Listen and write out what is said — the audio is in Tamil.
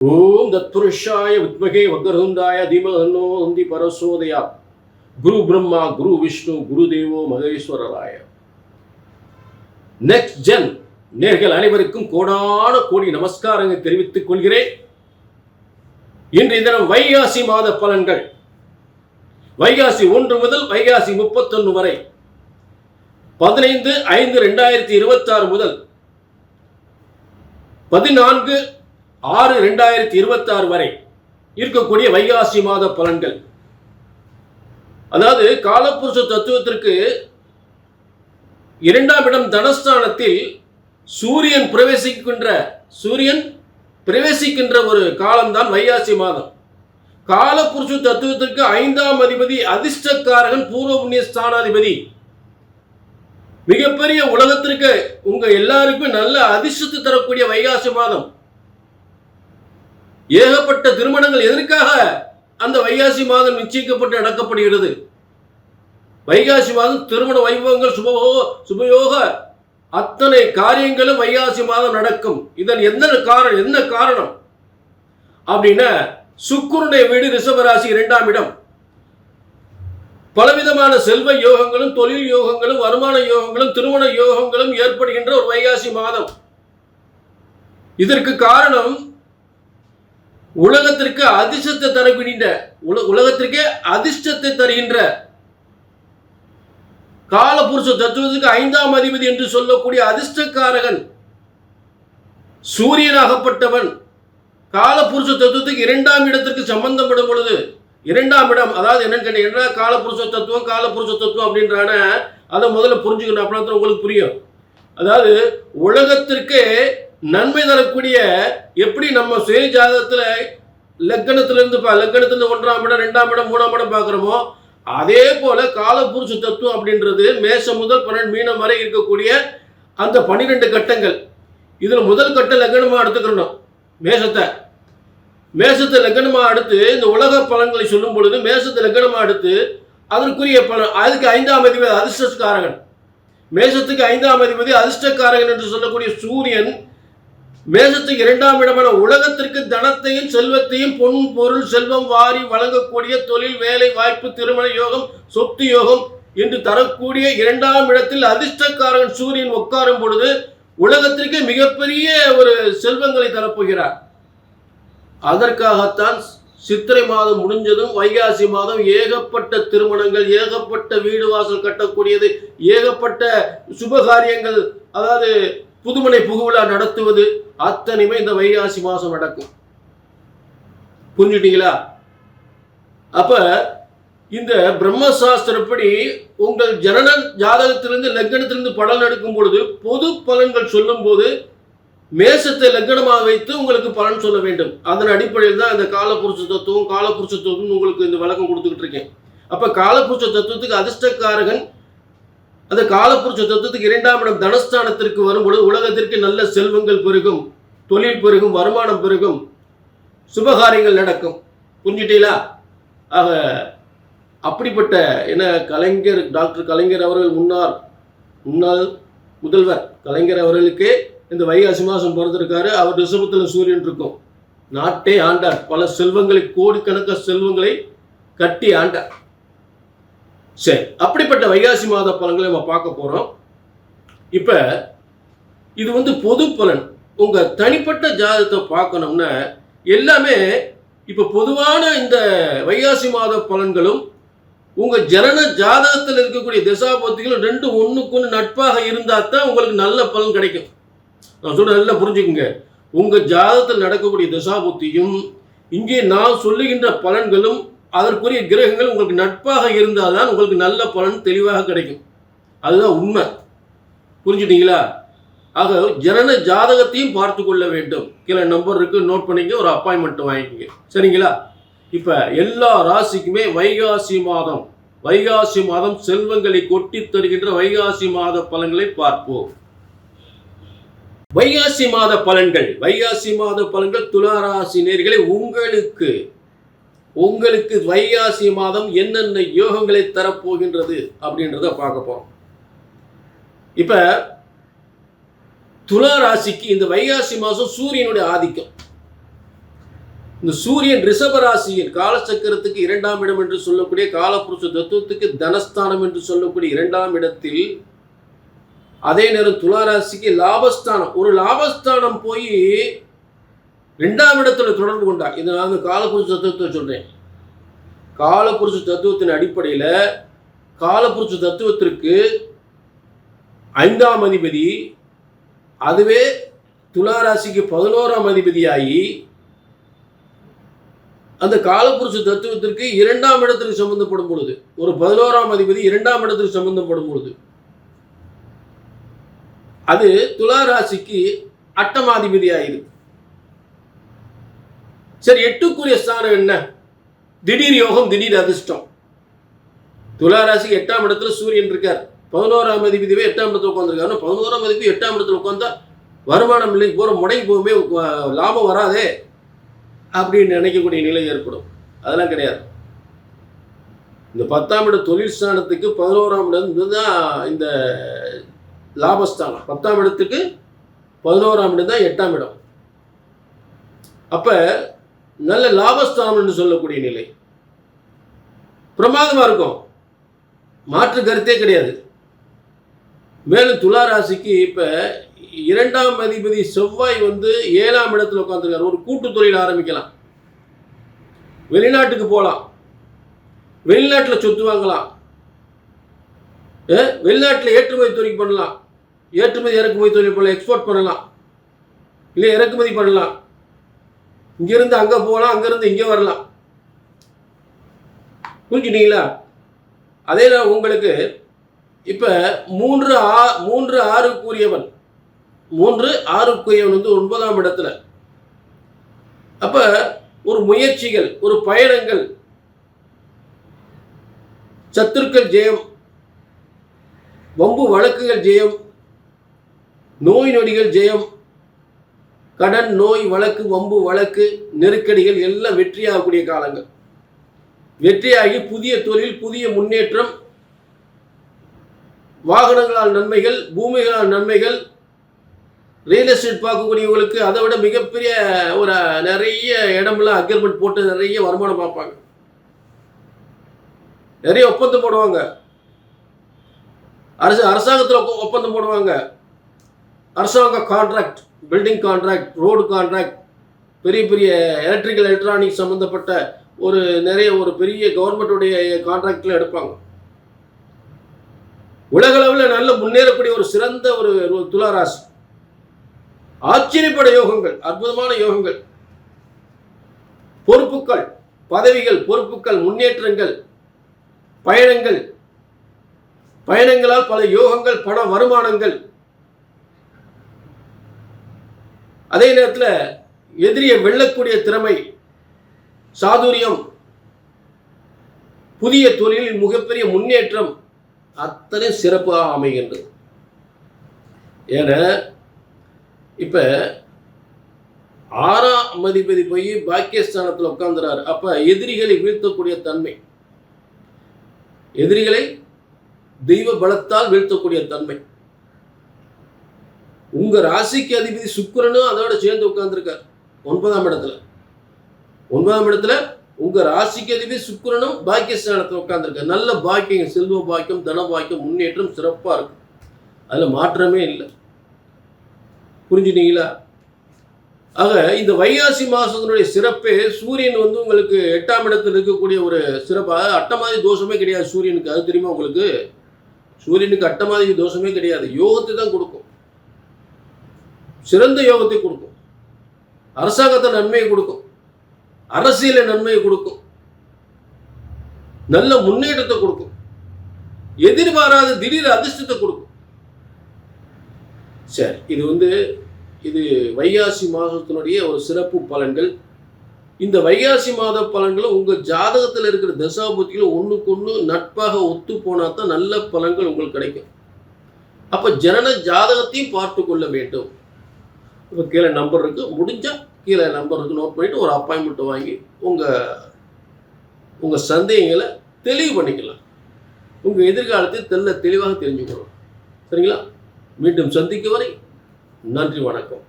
ஓம் தத்புருஷாய வித்மகே வக்ரதுண்டாய தீமஹன்னோ நந்தி பரசோதயா. குரு பிரம்மா குரு விஷ்ணு குரு தேவோ மகேஸ்வரராய. நெக்ஸ்ட் ஜென் நேர்கள் அனைவருக்கும் கோடான கோடி நமஸ்காரங்கள் தெரிவித்துக் கொள்கிறேன். இன்றைய தினம் வைகாசி மாத பலன்கள். வைகாசி 1 முதல் வைகாசி 31 வரை, 15/5/2026 முதல் 14/6/2026 வரை இருக்கக்கூடிய வைகாசி மாத பலன்கள். அதாவது காலபுருஷ தத்துவத்திற்கு 2ஆம் இடம் தனஸ்தானத்தில் சூரியன் பிரவேசிக்கின்ற ஒரு காலம்தான் வைகாசி மாதம். காலபுருஷ தத்துவத்திற்கு 5ஆம் அதிபதி அதிர்ஷ்டக்காரகன் பூர்வ புண்ணிய ஸ்தானாதிபதி. மிகப்பெரிய உலகத்திற்கு உங்க எல்லாருக்கும் நல்ல அதிர்ஷ்டத்தை தரக்கூடிய வைகாசி மாதம். ஏகப்பட்ட திருமணங்கள் எதற்காக அந்த வைகாசி மாதம் நிச்சயிக்கப்பட்டு நடக்கப்படுகிறது. வைகாசி மாதம் திருமண வைபவங்கள், சுபயோக அத்தனை காரியங்களும் வைகாசி மாதம் நடக்கும். இதன் என்ன காரணம் அப்படின்னா, சுக்கிரனுடைய வீடு ரிஷபராசி 2ஆம் இடம். பலவிதமான செல்வ யோகங்களும், தொழில் யோகங்களும், வருமான யோகங்களும், திருமண யோகங்களும் ஏற்படுகின்ற ஒரு வைகாசி மாதம். இதற்கு காரணம் உலகத்திற்கு அதிர்ஷ்டத்தை தருகின்ற காலபுருஷ தத்துவத்துக்கு 5ஆம் அதிபதி என்று சொல்லக்கூடிய அதிர்ஷ்டக்காரகன் சூரியனாகப்பட்டவன் காலபுருஷ தத்துவத்துக்கு 2ஆம் இடத்திற்கு சம்பந்தப்படும் பொழுது, 2ஆம் இடம் அதாவது என்னன்னு கேட்டீங்கன்னா, காலபுருஷ தத்துவம் அப்படின்றான அதை முதல்ல புரிஞ்சுக்கணும். அப்படின்னா உங்களுக்கு புரியும். அதாவது உலகத்திற்கு நன்மை தரக்கூடிய, எப்படி நம்ம சுய ஜாதகத்துல லக்னத்திலிருந்து 1ஆம் இடம் 2ஆம் இடம் 3ஆம் இடம் பார்க்கிறோமோ, அதே போல காலபுருஷ தத்துவம் அப்படின்றது மேஷம் முதல் 12 மீனம் வரை இருக்கக்கூடிய அந்த 12 கட்டங்கள். இதுல முதல் கட்ட லக்னமா எடுத்துக்கணும். மேஷத்தை லக்னமா எடுத்து இந்த உலக பலன்களை சொல்லும் பொழுது மேஷத்தை லக்னமா எடுத்து அதற்குரிய பலன், அதுக்கு 5ஆம் அதிபதி அதிர்ஷ்டக்காரகன். மேஷத்துக்கு 5ஆம் அதிபதி அதிர்ஷ்டக்காரகன் என்று சொல்லக்கூடிய சூரியன் மேஷத்துக்கு 2ஆம் இடமான உலகத்திற்கு தனத்தையும் செல்வத்தையும், பொன் பொருள் செல்வம் வாரி வழங்கக்கூடிய தொழில், வேலை வாய்ப்பு, திருமண யோகம், சொத்து யோகம் என்று தரக்கூடிய 2ஆம் இடத்தில் அதிர்ஷ்டக்காரன் சூரியன் உட்காரும் பொழுது உலகத்திற்கு மிகப்பெரிய ஒரு செல்வங்களை தரப்போகிறார். அதற்காகத்தான் சித்திரை மாதம் முடிஞ்சதும் வைகாசி மாதம் ஏகப்பட்ட திருமணங்கள், ஏகப்பட்ட வீடு வாசல் கட்டக்கூடியது, ஏகப்பட்ட சுபகாரியங்கள், அதாவது புதுமனை புகுவிழா நடத்துவது அத்தனையுமே இந்த வைகாசி மாதம் நடக்கும். புரிஞ்சுட்டீங்களா? அப்ப இந்த பிரம்மசாஸ்திரப்படி உங்கள் ஜனன ஜாதகத்திலிருந்து லக்னத்திலிருந்து பலன் எடுக்கும் பொழுது, பொது பலன்கள் சொல்லும் போது மேஷத்தை லக்னமாக வைத்து உங்களுக்கு பலன் சொல்ல வேண்டும். அதன் அடிப்படையில் தான் இந்த காலபுருஷ தத்துவம் உங்களுக்கு இந்த விளக்கம் கொடுத்துக்கிட்டு இருக்கேன். அப்ப காலபுருஷ தத்துவத்துக்கு அதிர்ஷ்டக்காரகன் அந்த காலபுருஷ தத்துவத்துக்கு 2ஆம் இடம் தனஸ்தானத்திற்கு வரும்பொழுது உலகத்திற்கு நல்ல செல்வங்கள் பெருகும், தொழில் பெருகும், வருமானம் பெருகும், சுபகாரியங்கள் நடக்கும். புரிஞ்சுட்டீங்களா? ஆக அப்படிப்பட்ட டாக்டர் கலைஞர் அவர்கள் முன்னாள் முதல்வர் கலைஞர் அவர்களுக்கு இந்த வைகாசி மாதம் பிறந்திருக்காரு. அவர் ரிஷபத்தில் சூரியன் இருக்கும். நாட்டே ஆண்டார். பல செல்வங்களை, கோடிக்கணக்கான செல்வங்களை கட்டி ஆண்டார். சரி, அப்படிப்பட்ட வைகாசி மாத பலன்களை நம்ம பார்க்க போறோம். இப்ப இது பொது பலன். உங்க தனிப்பட்ட ஜாதகத்தை பார்க்கணும்னா எல்லாமே இப்ப பொதுவான இந்த வைகாசி மாத பலன்களும் உங்க ஜனன ஜாதகத்தில் இருக்கக்கூடிய திசாபுத்திகளும் 2 ஒண்ணுக்கு நட்பாக இருந்தா தான் உங்களுக்கு நல்ல பலன் கிடைக்கும். நான் சொல்ற நல்லா புரிஞ்சுக்குங்க. உங்க ஜாதகத்தில் நடக்கக்கூடிய திசாபுத்தியும் இங்கே நான் சொல்லுகின்ற பலன்களும் அதற்குரிய கிரகங்கள் உங்களுக்கு நட்பாக இருந்தால்தான் உங்களுக்கு நல்ல பலன் தெளிவாக கிடைக்கும். அதுதான் உண்மை. புரிஞ்சுட்டீங்களா? ஆக ஜனன ஜாதகத்தையும் பார்த்து கொள்ள வேண்டும். கீழே நம்பர் இருக்கு, நோட் பண்ணிக்க, ஒரு அப்பாயின்மெண்ட் வாங்கிக்கங்க. சரிங்களா? இப்ப எல்லா ராசிக்குமே வைகாசி மாதம் செல்வங்களை கொட்டி தருகின்ற வைகாசி மாத பலன்களை பார்ப்போம். வைகாசி மாத பலன்கள் துலா ராசி நேயர்களே, உங்களுக்கு வைகாசி மாதம் என்னென்ன யோகங்களை தரப்போகின்றது அப்படின்றத பார்க்க போறோம். இப்ப துலா ராசிக்கு இந்த வைகாசி மாதம் சூரியனுடைய ஆதிக்கம். இந்த சூரியன் ரிஷபராசியில் காலச்சக்கரத்துக்கு 2ஆம் இடம் என்று சொல்லக்கூடிய காலபுருஷ தத்துவத்துக்கு தனஸ்தானம் என்று சொல்லக்கூடிய 2ஆம் இடத்தில், அதே நேரம் துளாராசிக்கு லாபஸ்தானம், ஒரு லாபஸ்தானம் போய் 2ஆம் இடத்துல தொடர்பு கொண்டார். இது நான் காலபுருஷ தத்துவத்தை சொல்றேன். காலபுருஷ தத்துவத்தின் அடிப்படையில் காலபுருஷ தத்துவத்திற்கு 5ஆம் அதிபதி, அதுவே துளாராசிக்கு 11ஆம் அதிபதியாகி அந்த காலபுருஷ தத்துவத்திற்கு 2ஆம் இடத்திற்கு சம்பந்தப்படும் பொழுது, ஒரு 11ஆம் அதிபதி 2ஆம் இடத்திற்கு சம்பந்தப்படும் பொழுது, அது துளாராசிக்கு 8ஆம் அதிபதி ஆயிடுது. சரி, 8க்குரிய ஸ்தானம் என்ன? திடீர் யோகம், திடீர் அதிர்ஷ்டம். துளாராசிக்கு 8ஆம் இடத்துல சூரியன் இருக்கார். 11ஆம் அதிபதியே 8ஆம் இடத்துல உட்காந்துருக்காரு. 11ஆம் அதிபதி 8ஆம் இடத்துல உட்காந்தா வருமானம் இல்லை, போற முடங்கி போகுமே, லாபம் வராதே அப்படின்னு நினைக்கக்கூடிய நிலை ஏற்படும். அதெல்லாம் கிடையாது. இந்த 10ஆம் இட தொழில் ஸ்தானத்துக்கு 11ஆம் இடம் தான் இந்த லாபஸ்தானம். 10ஆம் இடத்துக்கு 11ஆம் இடம் தான் 8ஆம் இடம். அப்ப நல்ல லாபஸ்தானம் என்று சொல்லக்கூடிய நிலை பிரமாதமா இருக்கும், மாற்று கருத்தே கிடையாது. மேலும் துளாராசிக்கு இப்ப 2ஆம் அதிபதி செவ்வாய் 7ஆம் இடத்துல உட்காந்துருக்காரு. ஒரு கூட்டு தொழில் ஆரம்பிக்கலாம், வெளிநாட்டுக்கு போகலாம், வெளிநாட்டில் சொத்து வாங்கலாம், வெளிநாட்டில் ஏற்றுமதி தொழில் பண்ணலாம், ஏற்றுமதி இறக்குமதி தொழில் பண்ணலாம், எக்ஸ்போர்ட் பண்ணலாம், இல்லை இறக்குமதி பண்ணலாம், இங்கிருந்து அங்கே போகலாம், அங்கிருந்து இங்கே வரலாம். புரிஞ்சுட்டீங்களா? அதே உங்களுக்கு இப்போ 3-6க்குரியவன் 9ஆம் இடத்துல. அப்ப ஒரு முயற்சிகள், ஒரு பயணங்கள், சத்துருக்கள் ஜெயம், வம்பு வழக்குகள் ஜெயம், நோய் நொடிகள் ஜெயம், கடன், நோய், வழக்கு, வம்பு வழக்கு, நெருக்கடிகள் எல்லாம் வெற்றியாகக்கூடிய காலங்கள். வெற்றியாகி புதிய தொழில், புதிய முன்னேற்றம், வாகனங்களால் நன்மைகள், பூமிகளால் நன்மைகள், ரியல் எஸ்டேட் பார்க்கக்கூடியவங்களுக்கு அதை விட மிகப்பெரிய ஒரு நிறைய இடமெல்லாம் அக்ரிமெண்ட் போட்டு நிறைய வருமானம் பார்ப்பாங்க, நிறைய ஒப்பந்தம் போடுவாங்க, அரசாங்கத்தில் ஒப்பந்தம் போடுவாங்க, அரசாங்க contract, building contract, road contract, பெரிய பெரிய எலக்ட்ரிக்கல் எலக்ட்ரானிக்ஸ் சம்மந்தப்பட்ட ஒரு பெரிய கவர்மெண்ட்டுடைய கான்ட்ராக்டில் எடுப்பாங்க. உலகளவில் நல்ல முன்னேறக்கூடிய ஒரு சிறந்த ஒரு துளாராசி. ஆச்சரியப்பட யோகங்கள், அற்புதமான யோகங்கள், பொறுப்புகள், பதவிகள், பொறுப்புகள், முன்னேற்றங்கள், பயணங்கள், பயணங்களால் பல யோகங்கள், பண வருமானங்கள். அதே நேரத்தில் எதிரியை வெல்லக்கூடிய திறமை, சாதுரியம், புதிய தொழிலில் மிகப்பெரிய முன்னேற்றம், அத்தனை சிறப்பாக அமைகின்றது. ஏன்னா இப்ப 6ஆம் அதிபதி போய் பாக்கியஸ்தானத்தில் உட்கார்ந்துறாரு. அப்ப எதிரிகளை வீழ்த்தக்கூடிய தன்மை, எதிரிகளை தெய்வ பலத்தால் வீழ்த்தக்கூடிய தன்மை. உங்க ராசிக்கு அதிபதி சுக்கிரனும் அதோட சேர்ந்து உட்கார்ந்துருக்கார் 9ஆம் இடத்துல. 9ஆம் இடத்துல உங்க ராசிக்கு அதிபதி சுக்கிரனும் பாக்கியஸ்தானத்தில் உட்கார்ந்துருக்கார். நல்ல பாக்கியம், செல்வ பாக்கியம், தன பாக்கியம், முன்னேற்றம் சிறப்பா இருக்கு. அதுல மாற்றமே இல்லை. புரிஞ்சுட்டீங்களா? ஆக இந்த வைகாசி மாசத்தினுடைய சிறப்பே சூரியன் உங்களுக்கு 8ஆம் இடத்தில் இருக்கக்கூடிய ஒரு சிறப்பாக. அட்டமாதி தோஷமே கிடையாது சூரியனுக்கு, அது தெரியுமா உங்களுக்கு? சூரியனுக்கு அட்டமாதி தோஷமே கிடையாது. யோகத்தை தான் கொடுக்கும், சிறந்த யோகத்தை கொடுக்கும், அரசாங்கத்தை நன்மையை கொடுக்கும், அரசியல நன்மையை கொடுக்கும், நல்ல முன்னேற்றத்தை கொடுக்கும், எதிர்பாராத திடீர் அதிர்ஷ்டத்தை கொடுக்கும். சரி, இது வைகாசி மாதத்தினுடைய ஒரு சிறப்பு பலன்கள். இந்த வைகாசி மாத பலன்களும் உங்கள் ஜாதகத்தில் இருக்கிற தசாபுத்திகளும் ஒன்றுக்கு ஒன்று நட்பாக ஒத்து போனால் தான் நல்ல பலன்கள் உங்களுக்கு கிடைக்கும். அப்போ ஜனன ஜாதகத்தையும் பார்த்து கொள்ள வேண்டும். இப்போ கீழே நம்பர் இருக்குது, முடிஞ்சால் கீழே நம்பர் இருக்குது, நோட் பண்ணிவிட்டு ஒரு அப்பாயின்மெண்ட் வாங்கி உங்கள் சந்தேகங்களை தெளிவு பண்ணிக்கலாம். உங்கள் எதிர்காலத்தை தெளிவாக தெரிஞ்சுக்கணும். சரிங்களா? மீண்டும் சந்திக்கும் வரை நன்றி, வணக்கம்.